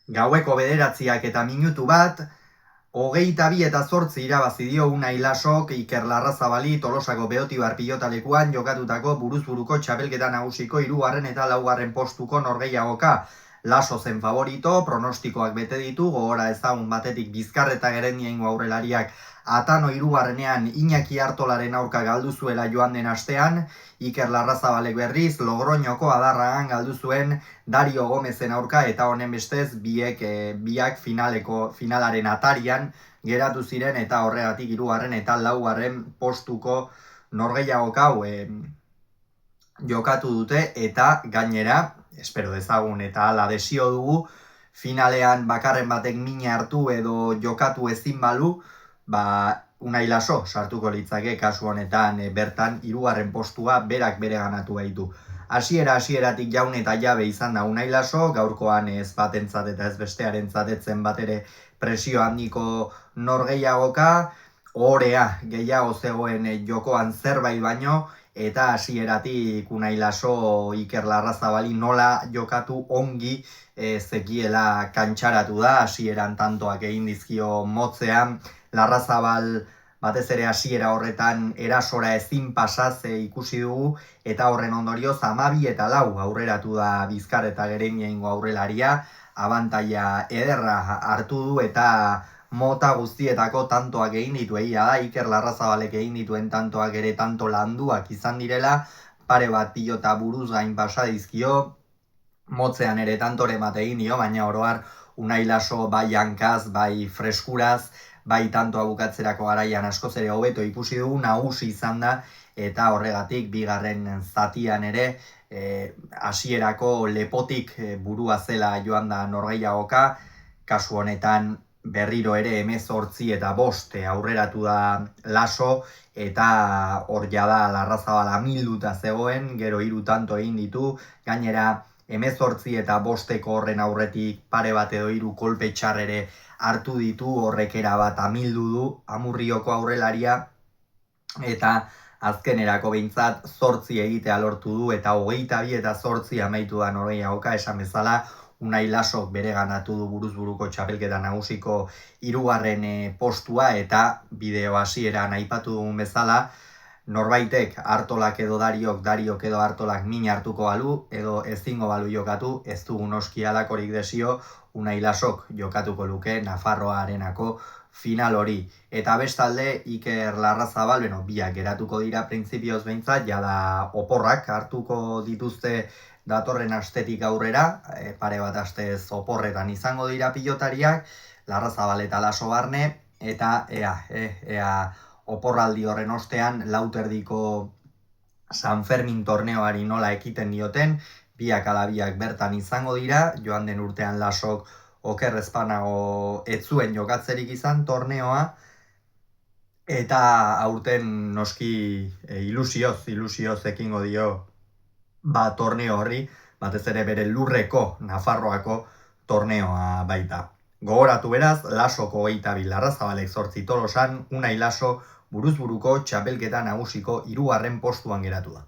Gaueko 9:01, 22:08 irabazi dio Unai Lasok Iker Larrazabali Tolosako Beotibar pilotalekuan jokatutako buruz-buruko txapelketa nagusiko 3. eta 4. postuko norgehiagoka. Laso zen favorito, pronostikoak bete ditu, gogora ezagun batetik Bizkarreta Gerendiaingo aurrelariak Atano 3. Iñaki Artolaren aurka galdu zuela joan den astean, Iker Larrazabalek berriz Logroñoko Adarragan galdu zuen Dario Gomezen aurka, eta honen bestez biak finalaren atarian geratu ziren, eta horregatik 3. eta 4. postuko norgehiagoka jokatu dute, eta gainera, espero dezagun eta hala desio dugu, finalean bakarren batek mina hartu edo jokatu ezin balu, Unai Laso sartuko litzake kasu honetan bertan 3. postua berak bere ganatu baitu. Hasieratik jaun eta jabe izan da Unai Laso, gaurkoan ez batentzat eta ez bestearentzat etzen bat ere presio handiko norgehiagoka, orea gehiago zegoen jokoan zerbait baino, eta hasieratik Unai Laso Iker Larrazabali nola jokatu ongi zekiela kantxaratu da, hasieran tantoak egin dizkio motzean, Larrazabal batez ere hasiera horretan erasora ezin pasaz ikusi dugu, eta horren ondorioz 12 eta 4 aurreratu da Bizkarreta Gerendiaingo aurrelaria, abantaila ederra hartu du eta mota guztietako tantoak egin ditu. Egia da, Iker Larrazabalek egin dituen tantoak ere tanto landuak izan direla, pare bat pilota buruz gain pasa dizkio, motzean ere tantore bat egin dio, baina oroar Unai Laso bai hankaz, bai freskuraz, bai tantoa bukatzerako garaian askoz ere hobeto ikusi dugu, nagusi izan da, eta horregatik bigarren zatian ere hasierako lepotik burua zela joan da norgehiagoka, kasu honetan berriro ere 18 eta 5 aurreratu da Laso, eta hor jada Larrazabala milduta zegoen, gero 3 tanto egin ditu, gainera 18 eta 5 horren aurretik pare bat edo 3 kolpe txarrere hartu ditu, horrek erabat amildu du Amurrioko aurrelaria, eta azkenerako behintzat 8 egitea lortu du, eta 22 eta 8 amaitu da norgehiagoka, esan bezala Unai Lasok bere ganatu du buruz-buruko txapelketa nagusiko 3. postua, eta bideo hasieran aipatu dugun bezala, norbaitek Artolak edo Dariok edo Artolak min hartuko balu, edo ezingo balu jokatu, ez dugu noski halakorik desio, Unai Lasok jokatuko luke Nafarroarenako final hori. Eta bestalde, Iker Larrazabal, biak geratuko dira printzipioz behintzat, jada oporrak hartuko dituzte datorren astetik aurrera, pare bat astez oporretan izango dira pilotariak, Larrazabal eta Laso barne, eta ea oporraldi horren ostean lauterdiko San Fermin torneoari nola ekiten dioten, biak ala biak bertan izango dira, joan den urtean Lasok oker ezpanago ez zuen jokatzerik izan torneoa, eta aurten noski ilusioz ekingo dio torneo horri, batez ere bere lurreko Nafarroako torneoa baita. Gogoratu beraz, Lasoko 22, Larrazabalek 8 Tolosan, Unai Laso buruz-buruko txapelketa nagusiko 3. postuan geratu da.